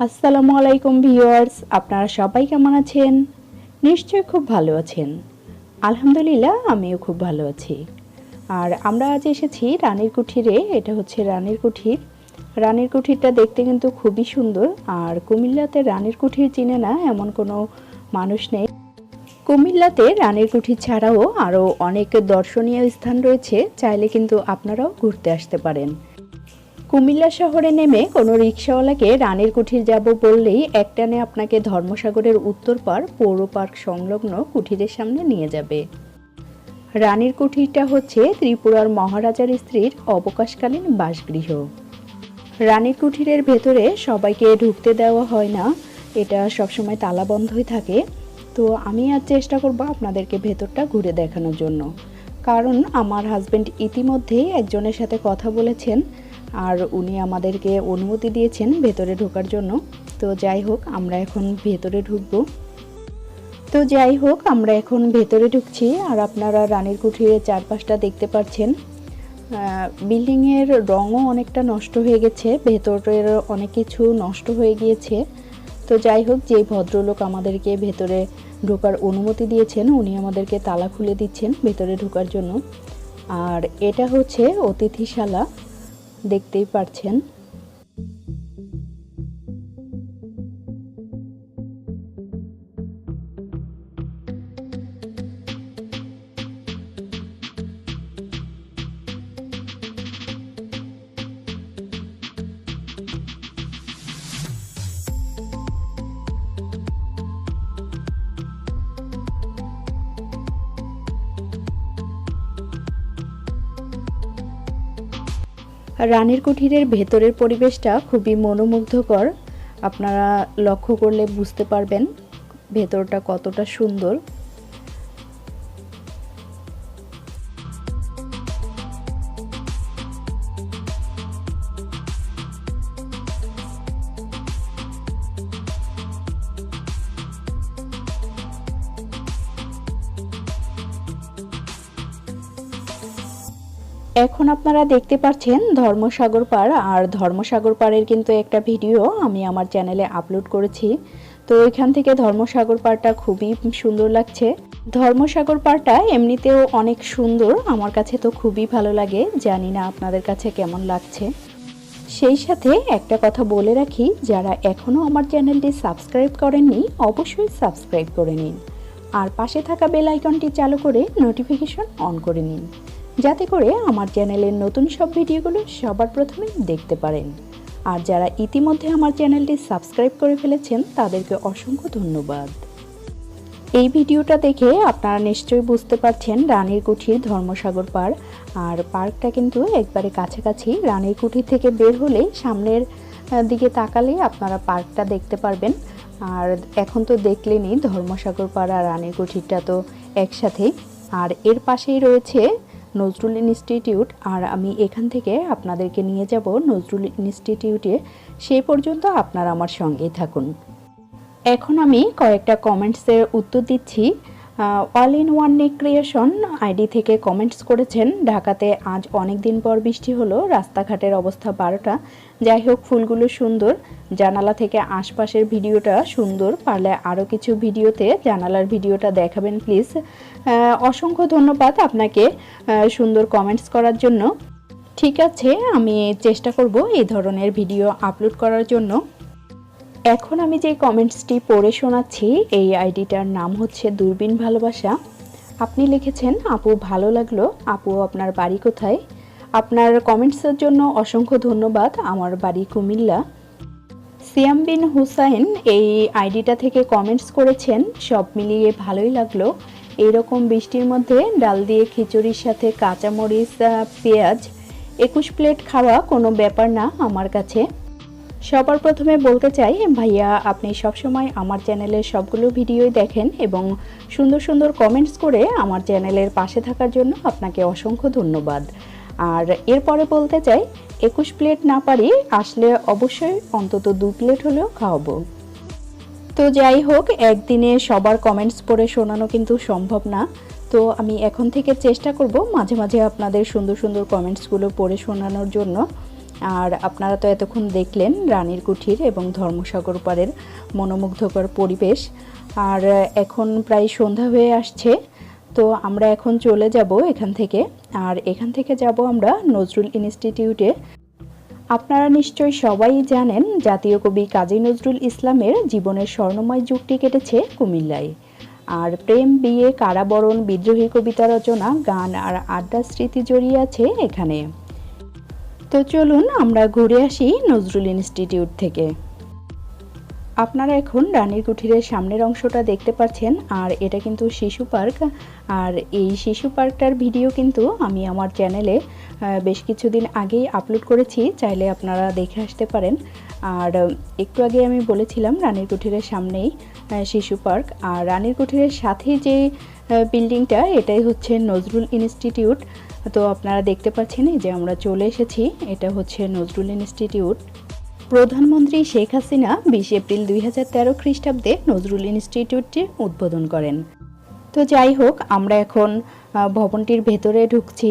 আসসালামু আলাইকুম ভিউয়ার্স, আপনারা সবাই কেমন আছেন? নিশ্চয়ই খুব ভালো আছেন। আলহামদুলিল্লাহ, আমিও খুব ভালো আছি। আর আমরা আজ এসেছি রানীর কুঠিরে। এটা হচ্ছে রানীর কুঠির। রানীর কুঠিরটা দেখতে কিন্তু খুবই সুন্দর। আর কুমিল্লাতে রানীর কুঠির চিনে না এমন কোনো মানুষ নেই। কুমিল্লাতে রানীর কুঠির ছাড়াও আরও অনেক দর্শনীয় স্থান রয়েছে, চাইলে কিন্তু আপনারাও ঘুরতে আসতে পারেন। কুমিল্লা শহরে নেমে কোনো রিকশাওয়ালাকে রানীর কুঠির যাব বললেই একটানে আপনাকে ধর্মসাগরের উত্তর পাড় পৌর পার্ক সংলগ্ন কুঠিরের সামনে নিয়ে যাবে। রানীর কুঠিরটা হচ্ছে ত্রিপুরার মহারাজার স্ত্রীর অবকাশকালীন বাসগৃহ। রানীর কুঠিরের ভেতরে সবাইকে ঢুকতে দেওয়া হয় না, এটা সবসময় তালাবন্ধই থাকে। তো আমি আজ চেষ্টা করব আপনাদেরকে ভেতরটা ঘুরে দেখানোর জন্য, কারণ আমার হাজব্যান্ড ইতিমধ্যেই একজনের সাথে কথা বলেছেন আর উনি আমাদেরকে অনুমতি দিয়েছেন ভেতরে ঢোকার জন্য। তো যাই হোক, আমরা এখন ভেতরে ঢুকছি। আর আপনারা রানীর কুঠিরের চারপাশটা দেখতে পাচ্ছেন। বিল্ডিংয়ের রঙও অনেকটা নষ্ট হয়ে গেছে, ভেতরের অনেক কিছু নষ্ট হয়ে গিয়েছে। তো যাই হোক, যেই ভদ্রলোক আমাদেরকে ভেতরে ঢোকার অনুমতি দিয়েছেন উনি আমাদেরকে তালা খুলে দিচ্ছেন ভেতরে ঢোকার জন্য। আর এটা হচ্ছে অতিথিশালা, দেখতেই পাচ্ছেন। রানীর কুঠিরের ভেতরের পরিবেশটা খুবই মনোমুগ্ধকর। আপনারা লক্ষ্য করলে বুঝতে পারবেন ভেতরটা কতটা সুন্দর। এখন আপনারা দেখতে পাচ্ছেন ধর্মসাগর পাড়। আর ধর্মসাগর পাড়ের কিন্তু একটা ভিডিও আমি আমার চ্যানেলে আপলোড করেছি। তো ওইখান থেকে ধর্মসাগর পাড়টা খুবই সুন্দর লাগছে। ধর্মসাগর পাড়টা এমনিতেও অনেক সুন্দর, আমার কাছে তো খুবই ভালো লাগে, জানি না আপনাদের কাছে কেমন লাগছে। সেই সাথে একটা কথা বলে রাখি, যারা এখনও আমার চ্যানেলটি সাবস্ক্রাইব করেননি অবশ্যই সাবস্ক্রাইব করে নিন। আর পাশে থাকা বেল আইকনটি চালু করে নোটিফিকেশন অন করে নিন, যাতে করে আমার চ্যানেলের নতুন সব ভিডিওগুলো সবার প্রথমে দেখতে পারেন। আর যারা ইতিমধ্যে আমার চ্যানেলটি সাবস্ক্রাইব করে ফেলেছেন তাদেরকে অসংখ্য ধন্যবাদ। এই ভিডিওটা দেখে আপনারা নিশ্চয়ই বুঝতে পারছেন রানীর কুঠির ধর্মসাগর পার্ক। আর পার্কটা কিন্তু একবারে কাছাকাছি, রানীর কুঠির থেকে বের হলেই সামনের দিকে তাকালেই আপনারা পার্কটা দেখতে পারবেন। আর এখন তো দেখলেনই ধর্মসাগর পার্ক আর রানীর কুঠিরটা তো একসাথেই। আর এর পাশেই রয়েছে নজরুল ইনস্টিটিউট। আর আমি এখান থেকে আপনাদেরকে নিয়ে যাব নজরুল ইনস্টিটিউটে, সেই পর্যন্ত আপনারা আমার সঙ্গেই থাকুন। এখন আমি কয়েকটা কমেন্টসের উত্তর দিচ্ছি। All in one neck creation ID থেকে কমেন্টস করেছেন, ঢাকাতে আজ অনেক দিন পর বৃষ্টি হলো, রাস্তাঘাটের অবস্থা 12টা। যাই হোক, ফুলগুলো সুন্দর, জানালা থেকে আশপাশের ভিডিওটা সুন্দর, পারলে আরও কিছু ভিডিওতে জানালার ভিডিওটা দেখাবেন প্লিজ। অসংখ্য ধন্যবাদ আপনাকে সুন্দর কমেন্টস করার জন্য। ঠিক আছে, আমি চেষ্টা করব এই ধরনের ভিডিও আপলোড করার জন্য। এখন আমি যে কমেন্টসটি পড়ে শোনাচ্ছি, এই আইডিটার নাম হচ্ছে দূরবীন ভালোবাসা। আপনি লিখেছেন, আপু ভালো লাগলো, আপু আপনার বাড়ি কোথায়? আপনার কমেন্টসের জন্য অসংখ্য ধন্যবাদ। আমার বাড়ি কুমিল্লা। সিয়াম বিন হুসাইন এই আইডিটা থেকে কমেন্টস করেছেন, সব মিলিয়ে ভালোই লাগলো। এইরকম বৃষ্টির মধ্যে ডাল দিয়ে খিচুড়ির সাথে কাঁচামরিচ পেঁয়াজ 21 প্লেট খাওয়া কোনো ব্যাপার না আমার কাছে। সবার প্রথমে বলতে চাই, ভাইয়া আপনি সবসময় আমার চ্যানেলের সবগুলো ভিডিওই দেখেন এবং সুন্দর সুন্দর কমেন্টস করে আমার চ্যানেলের পাশে থাকার জন্য আপনাকে অসংখ্য ধন্যবাদ। আর এরপরে বলতে চাই, 21 প্লেট না পারি, আসলে অবশ্যই অন্তত 2 প্লেট হলেও খাওয়াবো। তো যাই হোক, একদিনে সবার কমেন্টস পড়ে শোনানো কিন্তু সম্ভব না। তো তো আমি এখন থেকে চেষ্টা করব মাঝে মাঝে আপনাদের সুন্দর সুন্দর কমেন্টসগুলো পড়ে শোনানোর জন্য। আর আপনারা তো এতক্ষণ দেখলেন রানীর কুঠির এবং ধর্মসাগর পাড়ের মনোমুগ্ধকর পরিবেশ। আর এখন প্রায় সন্ধ্যা হয়ে আসছে, তো আমরা এখন চলে যাব এখান থেকে। আর এখান থেকে যাব আমরা নজরুল ইনস্টিটিউটে। আপনারা নিশ্চয়ই সবাই জানেন জাতীয় কবি কাজী নজরুল ইসলামের জীবনের স্বর্ণময় যুগটি কেটেছে কুমিল্লায়। আর প্রেম, বিয়ে, কারাবরণ, বিদ্রোহী কবিতা রচনা, গান আর আড্ডার স্মৃতি জড়িয়ে আছে এখানে। তো চলুন আমরা ঘুরে আসি নজরুল ইনস্টিটিউট থেকে। আপনারা এখন রানীর কুঠিরের সামনের অংশটা দেখতে পাচ্ছেন, আর এটা কিন্তু শিশু পার্ক। আর এই শিশু পার্কটার ভিডিও কিন্তু আমি আমার চ্যানেলে বেশ কিছুদিন আগেই আপলোড করেছি, চাইলে আপনারা দেখে আসতে পারেন। আর একটু আগে আমি বলেছিলাম রানীর কুঠিরের সামনেই শিশু পার্ক। আর রানীর কুঠিরের সাথে যে বিল্ডিংটা, এটাই হচ্ছে নজরুল ইনস্টিটিউট। তো আপনারা দেখতে পাচ্ছেন যে আমরা চলে এসেছি, এটা হচ্ছে নজরুল ইনস্টিটিউট। প্রধানমন্ত্রী শেখ হাসিনা 20 এপ্রিল 2013 খ্রিস্টাব্দে নজরুল ইনস্টিটিউটটি উদ্বোধন করেন। তো যাই হোক, আমরা এখন ভবনটির ভেতরে ঢুকছি।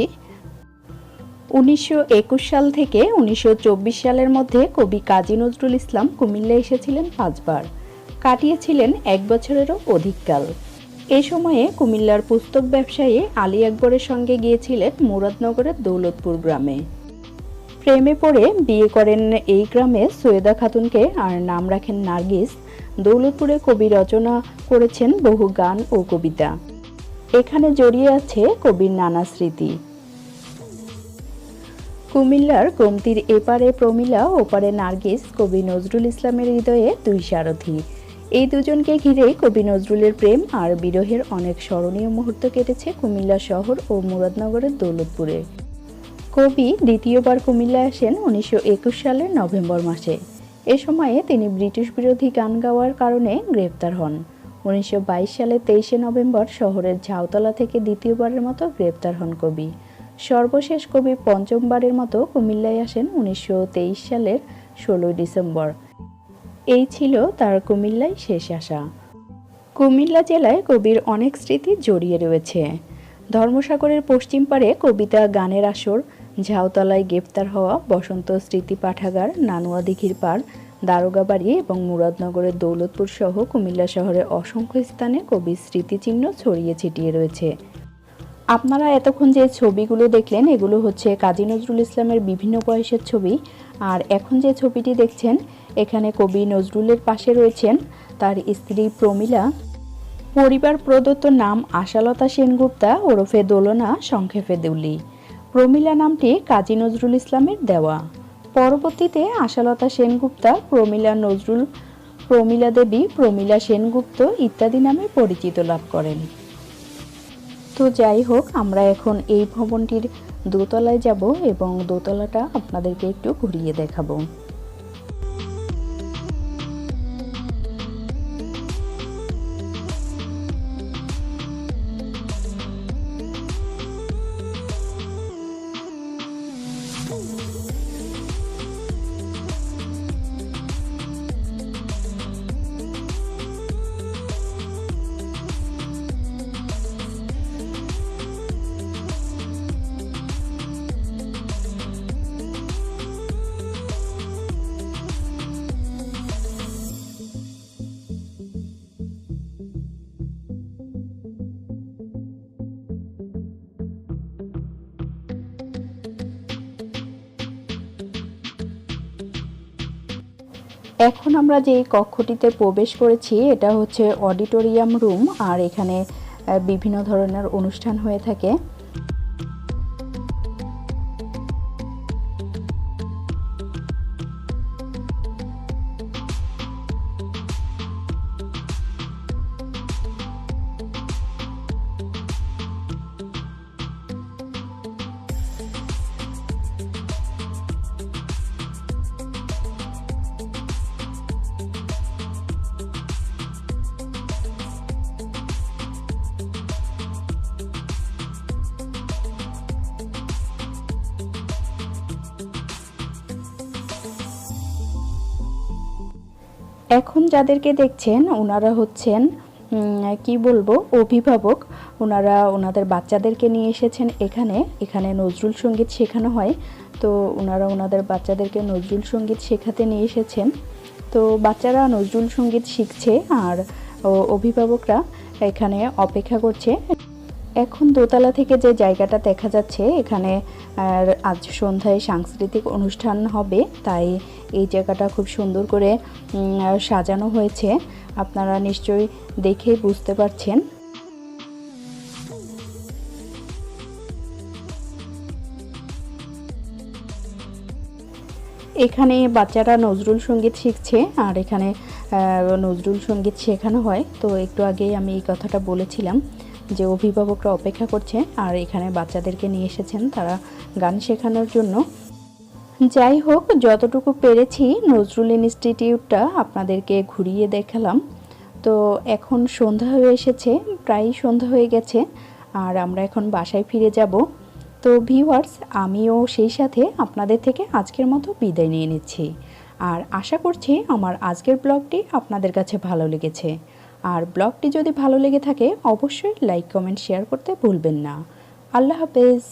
1921 সাল থেকে 1924 সালের মধ্যে কবি কাজী নজরুল ইসলাম কুমিল্লা এসেছিলেন 5 বার, কাটিয়েছিলেন 1 বছরেরও অধিককাল। এ সময়ে কুমিল্লার পুস্তক ব্যবসায়ী আলী আকবরের সঙ্গে গিয়েছিলেন মুরাদনগরের দৌলতপুর গ্রামে। প্রেমে পড়ে বিয়ে করেন এই গ্রামে সৈয়দা খাতুনকে, আর নাম রাখেন নার্গিস। দৌলতপুরে কবি রচনা করেছেন বহু গান ও কবিতা। এখানে জড়িয়ে আছে কবির নানা স্মৃতি। কুমিল্লার গোমতীর এপারে প্রমিলা, ওপারে নার্গিস, কবি নজরুল ইসলামের হৃদয়ে 2 সারথি। এই দুজনকে ঘিরেই কবি নজরুলের প্রেম আর বিরহের অনেক স্মরণীয় মুহূর্ত কেটেছে কুমিল্লা শহর ও মুরাদনগরের দৌলতপুরে। কবি দ্বিতীয়বার কুমিল্লায় আসেন 1921 সালের নভেম্বর মাসে। এ সময়ে তিনি ব্রিটিশ বিরোধী গান গাওয়ার কারণে গ্রেপ্তার হন। 1922 সালে 23শে নভেম্বর শহরের ঝাউতলা থেকে দ্বিতীয়বারের মতো গ্রেপ্তার হন কবি। সর্বশেষ কবি পঞ্চমবারের মতো কুমিল্লায় আসেন 1923 সালের 16 ডিসেম্বর। এই ছিল তার কুমিল্লায় শেষ আসা। কুমিল্লা জেলায় কবির অনেক স্মৃতি জড়িয়ে রয়েছে। ধর্মসাগরের পশ্চিম পারে কবিতা গানের আসর, ঝাউতলায় গ্রেপ্তার হওয়া, বসন্ত স্মৃতি পাঠাগার, নানুয়া দিঘির পাড়, দারোগা বাড়ি এবং মুরাদনগরের দৌলতপুর সহ কুমিল্লা শহরের অসংখ্য স্থানে কবির স্মৃতিচিহ্ন ছড়িয়ে ছিটিয়ে রয়েছে। আপনারা এতক্ষণ যে ছবিগুলো দেখলেন, এগুলো হচ্ছে কাজী নজরুল ইসলামের বিভিন্ন বয়সের ছবি। আর এখন যে ছবিটি দেখছেন, এখানে কবি নজরুলের পাশে রয়েছেন তার স্ত্রী প্রমিলা। পরিবার প্রদত্ত নাম আশালতা সেনগুপ্তা ওরফে দোলনা, সংক্ষেপে দুলি। প্রমিলা নামটি কাজী নজরুল ইসলামের দেওয়া। পরবর্তীতে আশালতা সেনগুপ্তা, প্রমিলা নজরুল, প্রমিলা দেবী, প্রমিলা সেনগুপ্ত ইত্যাদি নামে পরিচিত লাভ করেন। তো যাই হোক, আমরা এখন এই ভবনটির দোতলায় যাব এবং দোতলাটা আপনাদেরকে একটু ঘুরিয়ে দেখাবো। এখন আমরা যে কক্ষটিতে প্রবেশ করেছি, এটা হচ্ছে অডিটোরিয়াম রুম। আর এখানে বিভিন্ন ধরনের অনুষ্ঠান হয়ে থাকে। এখন যাদেরকে দেখছেন ওনারা হচ্ছেন কি বলবো, অভিভাবক। ওনারা ওনাদের বাচ্চাদেরকে নিয়ে এসেছেন এখানে নজরুল সঙ্গীত শেখানো হয়। তো ওনারা ওনাদের বাচ্চাদেরকে নজরুল সঙ্গীত শেখাতে নিয়ে এসেছেন। তো বাচ্চারা নজরুল সঙ্গীত শিখছে আর অভিভাবকরা এখানে অপেক্ষা করছে। এখন দোতলা থেকে যে জায়গাটা দেখা যাচ্ছে এখানে আজ সন্ধ্যায় সাংস্কৃতিক অনুষ্ঠান হবে, তাই এই জায়গাটা খুব সুন্দর করে সাজানো হয়েছে। আপনারা নিশ্চয়ই দেখেই বুঝতে পারছেন। এখানে বাচ্চারা নজরুল সঙ্গীত শিখছে আর এখানে নজরুল সঙ্গীত শেখানো হয়। তো একটু আগেই আমি এই কথাটা বলেছিলাম যে অভিভাবকরা অপেক্ষা করছে আর এখানে বাচ্চাদেরকে নিয়ে এসেছেন তারা গান শেখানোর জন্য। যাই হোক, যতটুকু পেরেছি নজরুল ইনস্টিটিউটটা আপনাদেরকে ঘুরিয়ে দেখালাম। তো এখন সন্ধ্যা হয়ে এসেছে, প্রায় সন্ধ্যা হয়ে গেছে আর আমরা এখন বাসায় ফিরে যাব। তো ভিউয়ার্স, আমিও সেই সাথে আপনাদের থেকে আজকের মতো বিদায় নিয়ে নিচ্ছি। আর আশা করছি আমার আজকের ব্লগটি আপনাদের কাছে ভালো লেগেছে। আর ব্লগটি যদি ভালো লেগে থাকে অবশ্যই লাইক কমেন্ট শেয়ার করতে ভুলবেন না। আল্লাহ হাফেজ।